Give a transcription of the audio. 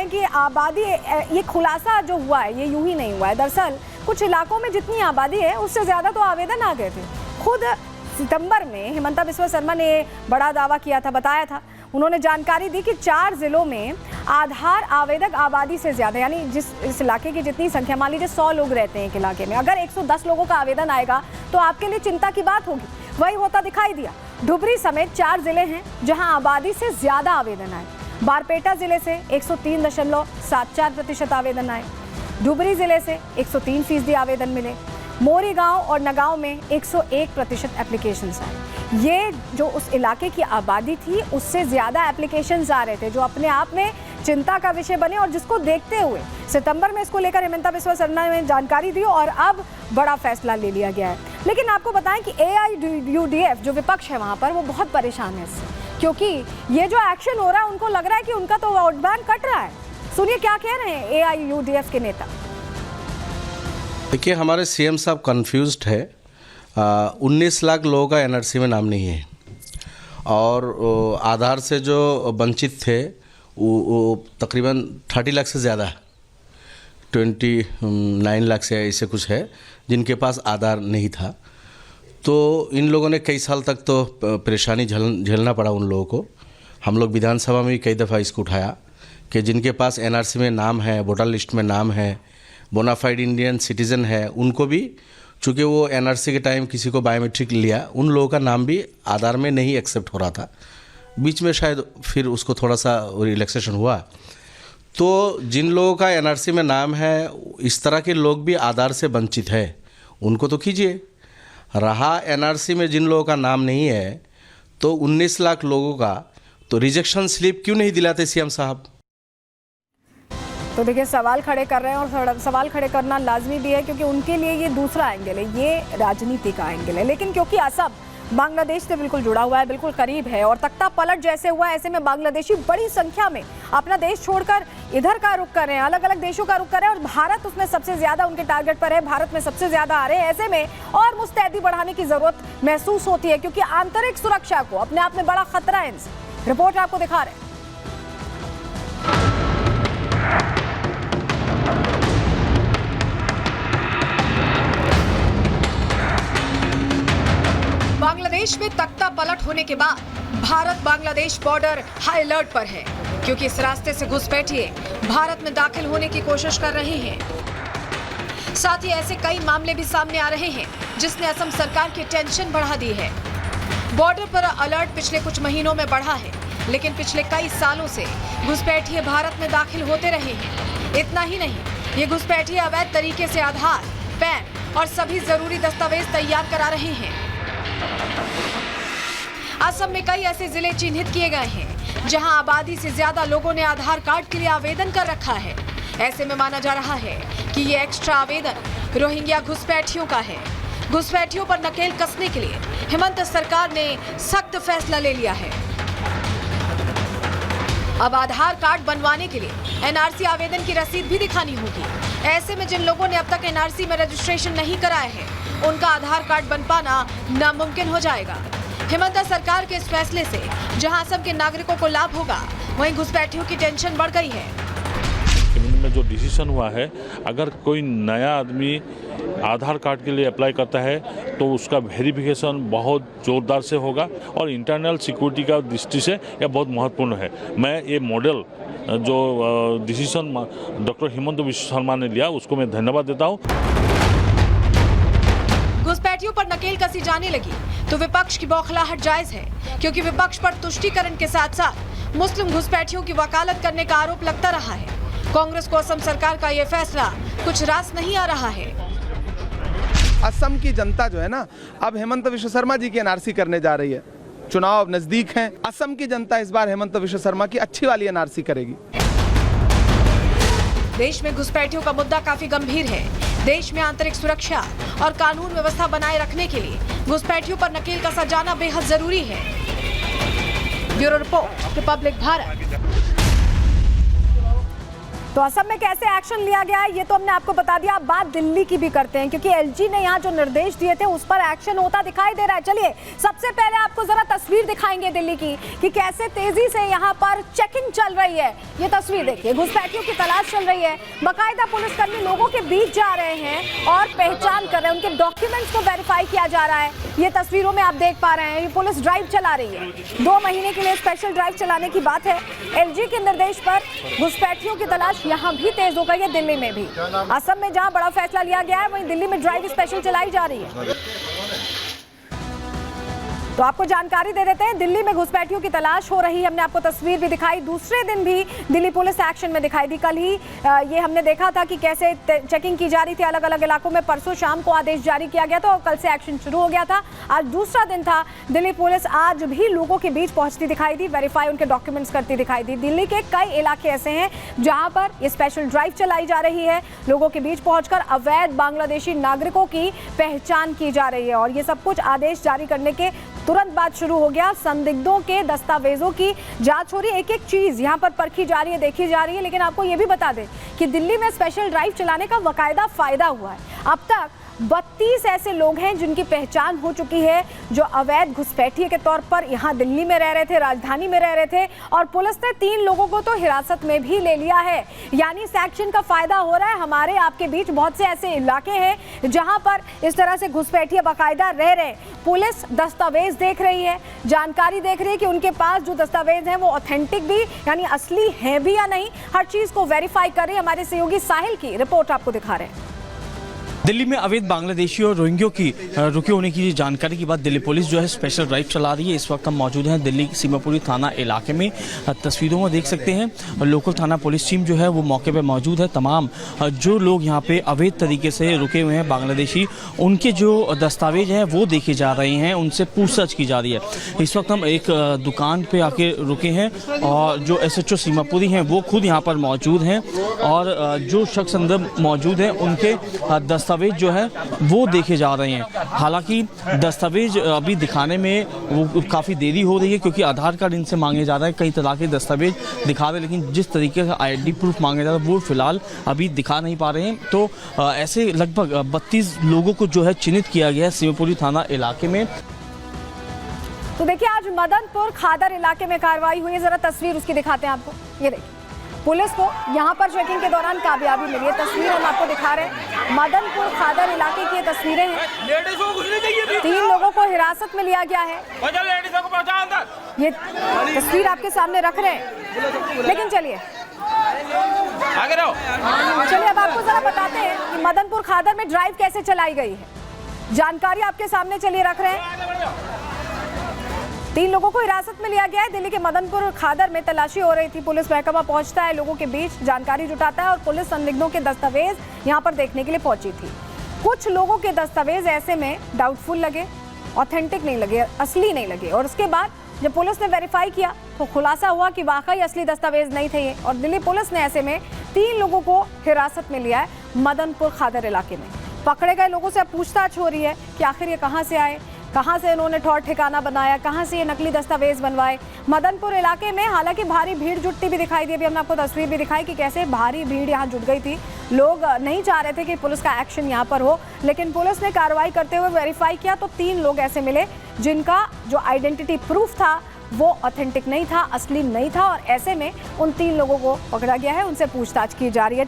हैं कि आबादी, ये खुलासा जो हुआ है ये यूं ही नहीं हुआ है। दरअसल कुछ इलाकों में जितनी आबादी है उससे ज़्यादा तो आवेदन आ गए थे। खुद सितंबर में हिमंता बिस्वा शर्मा ने बड़ा दावा किया था, बताया था, उन्होंने जानकारी दी कि 4 जिलों में आधार आवेदक आबादी से ज़्यादा, यानी इस इलाके की जितनी संख्या, मान लीजिए 100 लोग रहते हैं एक इलाके में, अगर 110 लोगों का आवेदन आएगा तो आपके लिए चिंता की बात होगी। वही होता दिखाई दिया। धुबरी समेत 4 जिले हैं जहां आबादी से ज़्यादा आवेदन आए। बारपेटा जिले से 103.74% आवेदन आए। धुबरी जिले से 103% आवेदन मिले। मोरी गांव और नगांव में 101% एप्लीकेशंस आए। ये जो उस इलाके की आबादी थी उससे ज़्यादा एप्लीकेशंस आ रहे थे, जो अपने आप में चिंता का विषय बने और जिसको देखते हुए सितंबर में इसको लेकर हिमंता बिस्वा शर्मा ने जानकारी दी और अब बड़ा फैसला ले लिया गया है। लेकिन आपको बताएं कि AIUDF जो विपक्ष है वहाँ पर, वो बहुत परेशान है इससे, क्योंकि ये जो एक्शन हो रहा है उनको लग रहा है कि उनका तो वोट बैंक कट रहा है। सुनिए क्या कह रहे हैं AIUDF के नेता। देखिए, हमारे CM साहब कन्फ्यूज्ड है। 19 लाख लोगों का NRC में नाम नहीं है और आधार से जो वंचित थे वो तकरीबन 30 लाख से ज़्यादा है, 29 लाख से ऐसे कुछ है जिनके पास आधार नहीं था। तो इन लोगों ने कई साल तक तो परेशानी झेलना पड़ा उन लोगों को। हम लोग विधानसभा में भी कई दफ़ा इसको उठाया कि जिनके पास NRC में नाम है, वोटर लिस्ट में नाम है, बोनाफाइड इंडियन सिटीज़न है, उनको भी, चूँकि वो NRC के टाइम किसी को बायोमेट्रिक लिया, उन लोगों का नाम भी आधार में नहीं एक्सेप्ट हो रहा था। बीच में शायद फिर उसको थोड़ा सा रिलैक्सेशन हुआ। तो जिन लोगों का NRC में नाम है, इस तरह के लोग भी आधार से वंचित है, उनको तो कीजिए। रहा NRC में जिन लोगों का नाम नहीं है, तो 19 लाख लोगों का तो रिजेक्शन स्लिप क्यों नहीं दिलाते CM साहब? तो देखिए, सवाल खड़े कर रहे हैं और सवाल खड़े करना लाजमी भी है, क्योंकि उनके लिए ये दूसरा एंगल है, ये राजनीति का एंगल है। लेकिन क्योंकि असम बांग्लादेश से बिल्कुल जुड़ा हुआ है, बिल्कुल करीब है, और तख्ता पलट जैसे हुआ, ऐसे में बांग्लादेशी बड़ी संख्या में अपना देश छोड़कर इधर का रुख कर रहे हैं, अलग अलग देशों का रुख कर रहे हैं, और भारत उसमें सबसे ज़्यादा उनके टारगेट पर है, भारत में सबसे ज़्यादा आ रहे हैं। ऐसे में और मुस्तैदी बढ़ाने की ज़रूरत महसूस होती है, क्योंकि आंतरिक सुरक्षा को अपने आप में बड़ा खतरा है इनसे। रिपोर्ट आपको दिखा रहे हैं। बांग्लादेश में तख्ता पलट होने के बाद Bharat Bangladesh border high alert पर है, क्योंकि इस रास्ते से घुसपैठिए भारत में दाखिल होने की कोशिश कर रहे हैं। साथ ही ऐसे कई मामले भी सामने आ रहे हैं जिसने असम सरकार की टेंशन बढ़ा दी है। बॉर्डर पर अलर्ट पिछले कुछ महीनों में बढ़ा है, लेकिन पिछले कई सालों से घुसपैठिए भारत में दाखिल होते रहे हैं। इतना ही नहीं, ये घुसपैठिए अवैध तरीके से आधार, पैन और सभी जरूरी दस्तावेज तैयार करा रहे हैं। असम में कई ऐसे जिले चिन्हित किए गए हैं जहां आबादी से ज्यादा लोगों ने आधार कार्ड के लिए आवेदन कर रखा है। ऐसे में माना जा रहा है कि ये एक्स्ट्रा आवेदन रोहिंग्या घुसपैठियों का है। घुसपैठियों पर नकेल कसने के लिए हिमंत सरकार ने सख्त फैसला ले लिया है। अब आधार कार्ड बनवाने के लिए NRC आवेदन की रसीद भी दिखानी होगी। ऐसे में जिन लोगों ने अब तक NRC में रजिस्ट्रेशन नहीं कराया है, उनका आधार कार्ड बन पाना नामुमकिन हो जाएगा। हिमंता सरकार के इस फैसले से जहां असम के नागरिकों को लाभ होगा, वहीं घुसपैठियों की टेंशन बढ़ गई है। में जो डिसीजन हुआ है, अगर कोई नया आदमी आधार कार्ड के लिए अप्लाई करता है तो उसका वेरिफिकेशन बहुत जोरदार से होगा और इंटरनल सिक्योरिटी का दृष्टि से यह बहुत महत्वपूर्ण है। मैं ये मॉडल जो डिसीजन डॉक्टर हिमंता बिस्वा शर्मा ने लिया, उसको मैं धन्यवाद देता हूँ। घुसपैठियों पर नकेल कसी जाने लगी तो विपक्ष की बौखलाहट जायज है, क्योंकि विपक्ष पर तुष्टीकरण के साथ साथ मुस्लिम घुसपैठियों की वकालत करने का आरोप लगता रहा है। कांग्रेस को असम सरकार का यह फैसला कुछ रास नहीं आ रहा है। असम की जनता जो है ना, अब हिमंता बिस्वा शर्मा जी की NRC करने जा रही है। चुनाव नजदीक हैं, असम की जनता इस बार हिमंता बिस्वा शर्मा की अच्छी वाली NRC करेगी। देश में घुसपैठियों का मुद्दा काफी गंभीर है। देश में आंतरिक सुरक्षा और कानून व्यवस्था बनाए रखने के लिए घुसपैठियों पर नकेल कसा जाना बेहद जरूरी है। Bureau report, Republic Bharat. तो असम में कैसे एक्शन लिया गया है ये तो हमने आपको बता दिया। अब बात दिल्ली की भी करते हैं, क्योंकि एलजी ने यहाँ जो निर्देश दिए थे उस पर एक्शन होता दिखाई दे रहा है। चलिए सबसे पहले आपको जरा तस्वीर दिखाएंगे दिल्ली की कि कैसे तेजी से यहाँ पर चेकिंग चल रही है। ये तस्वीर देखिए, घुसपैठियों की तलाश चल रही है। बाकायदा पुलिसकर्मी लोगों के बीच जा रहे हैं और पहचान कर रहे हैं, उनके डॉक्यूमेंट्स को वेरीफाई किया जा रहा है। ये तस्वीरों में आप देख पा रहे हैं, ये पुलिस ड्राइव चला रही है। 2 महीने के लिए स्पेशल ड्राइव चलाने की बात है। एलजी के निर्देश पर घुसपैठियों की तलाश यहाँ भी तेज हो गई है, दिल्ली में भी। असम में जहां बड़ा फैसला लिया गया है, वहीं दिल्ली में ड्राइव स्पेशल चलाई जा रही है। तो आपको जानकारी दे देते हैं, दिल्ली में घुसपैठियों की तलाश हो रही है। हमने आपको तस्वीर भी दिखाई, दूसरे दिन भी दिल्ली पुलिस एक्शन में दिखाई दी। कल ही ये हमने देखा था कि कैसे चेकिंग की जा रही थी अलग अलग इलाकों में। परसों शाम को आदेश जारी किया गया था और कल से एक्शन शुरू हो गया था। आज दूसरा दिन था। दिल्ली पुलिस आज भी लोगों के बीच पहुंचती दिखाई दी, वेरीफाई उनके डॉक्यूमेंट्स करती दिखाई दी। दिल्ली के कई इलाके ऐसे हैं जहां पर ये स्पेशल ड्राइव चलाई जा रही है। लोगों के बीच पहुंचकर अवैध बांग्लादेशी नागरिकों की पहचान की जा रही है और ये सब कुछ आदेश जारी करने के तुरंत बाद शुरू हो गया। संदिग्धों के दस्तावेजों की जांच हो रही है, एक एक चीज यहां पर परखी जा रही है, देखी जा रही है। लेकिन आपको यह भी बता दें कि दिल्ली में स्पेशल ड्राइव चलाने का बाकायदा फायदा हुआ है। अब तक 32 ऐसे लोग हैं जिनकी पहचान हो चुकी है, जो अवैध घुसपैठिए के तौर पर यहाँ दिल्ली में रह रहे थे, राजधानी में रह रहे थे। और पुलिस ने 3 लोगों को तो हिरासत में भी ले लिया है। यानी इस एक्शन का फायदा हो रहा है। हमारे आपके बीच बहुत से ऐसे इलाके हैं जहां पर इस तरह से घुसपैठिए बाकायदा रह रहे। पुलिस दस्तावेज देख रही है, जानकारी देख रही है कि उनके पास जो दस्तावेज हैं वो ऑथेंटिक भी यानी असली हैं भी या नहीं, हर चीज को वेरीफाई कर रही है। हमारे सहयोगी साहिल की रिपोर्ट आपको दिखा रहे हैं। दिल्ली में अवैध बांग्लादेशी और रोहिंग्यों की रुके होने की जानकारी के बाद दिल्ली पुलिस जो है स्पेशल ड्राइव चला रही है। इस वक्त हम मौजूद हैं दिल्ली सीमापुरी थाना इलाके में। तस्वीरों में देख सकते हैं लोकल थाना पुलिस टीम जो है वो मौके पे मौजूद है। तमाम जो लोग यहाँ पे अवैध तरीके से रुके हुए हैं बांग्लादेशी, उनके जो दस्तावेज हैं वो देखे जा रहे हैं, उनसे पूछताछ की जा रही है। इस वक्त हम एक दुकान पर आके रुके हैं और जो SHO सीमापुरी हैं वो खुद यहाँ पर मौजूद हैं और जो शख्स अंदर मौजूद हैं उनके दस्तावेज जो है वो देखे जा रहे हैं। हालांकि दस्तावेज अभी दिखाने में वो काफ़ी देरी हो रही है, क्योंकि आधार कार्ड इनसे मांगे जा रहे हैं, कई तरह के दस्तावेज दिखा रहे हैं, लेकिन जिस तरीके का ID प्रूफ मांगे जा रहा है वो फिलहाल अभी दिखा नहीं पा रहे हैं। तो ऐसे लगभग 32 लोगों को जो है चिन्हित किया गया है सीमापुरी थाना इलाके में। तो देखिए, आज मदनपुर खादर इलाके में कार्रवाई हुई है। जरा तस्वीर उसकी दिखाते हैं आपको। ये देखिए, पुलिस को यहाँ पर चेकिंग के दौरान कामयाबी मिली है। तस्वीर हम आपको दिखा रहे हैं, मदनपुर खादर इलाके की ये तस्वीरें हैं। 3 लोगों को हिरासत में लिया गया है। ये तस्वीर आपके सामने रख रहे हैं। लेकिन चलिए अब आपको जरा बताते हैं कि मदनपुर खादर में ड्राइव कैसे चलाई गई है। जानकारी आपके सामने चलिए रख रहे हैं। 3 लोगों को हिरासत में लिया गया है। दिल्ली के मदनपुर खादर में तलाशी हो रही थी। पुलिस महकमा पहुंचता है, लोगों के बीच जानकारी जुटाता है और पुलिस संदिग्धों के दस्तावेज यहां पर देखने के लिए पहुंची थी। कुछ लोगों के दस्तावेज ऐसे में डाउटफुल लगे, ऑथेंटिक नहीं लगे, असली नहीं लगे। और उसके बाद जब पुलिस ने वेरीफाई किया तो खुलासा हुआ कि वाकई असली दस्तावेज नहीं थे ये। और दिल्ली पुलिस ने ऐसे में 3 लोगों को हिरासत में लिया है मदनपुर खादर इलाके में। पकड़े गए लोगों से पूछताछ हो रही है कि आखिर ये कहाँ से आए, कहाँ से इन्होंने ठौर ठिकाना बनाया, कहाँ से ये नकली दस्तावेज बनवाए। मदनपुर इलाके में हालांकि भारी भीड़ जुटती भी दिखाई दी। अभी हमने आपको तस्वीर भी दिखाई कि कैसे भारी भीड़ यहाँ जुट गई थी। लोग नहीं चाह रहे थे कि पुलिस का एक्शन यहाँ पर हो, लेकिन पुलिस ने कार्रवाई करते हुए वेरीफाई किया तो 3 लोग ऐसे मिले जिनका जो आइडेंटिटी प्रूफ था वो ऑथेंटिक नहीं था, असली नहीं था। और ऐसे में उन 3 लोगों को पकड़ा गया है, उनसे पूछताछ की जा रही है।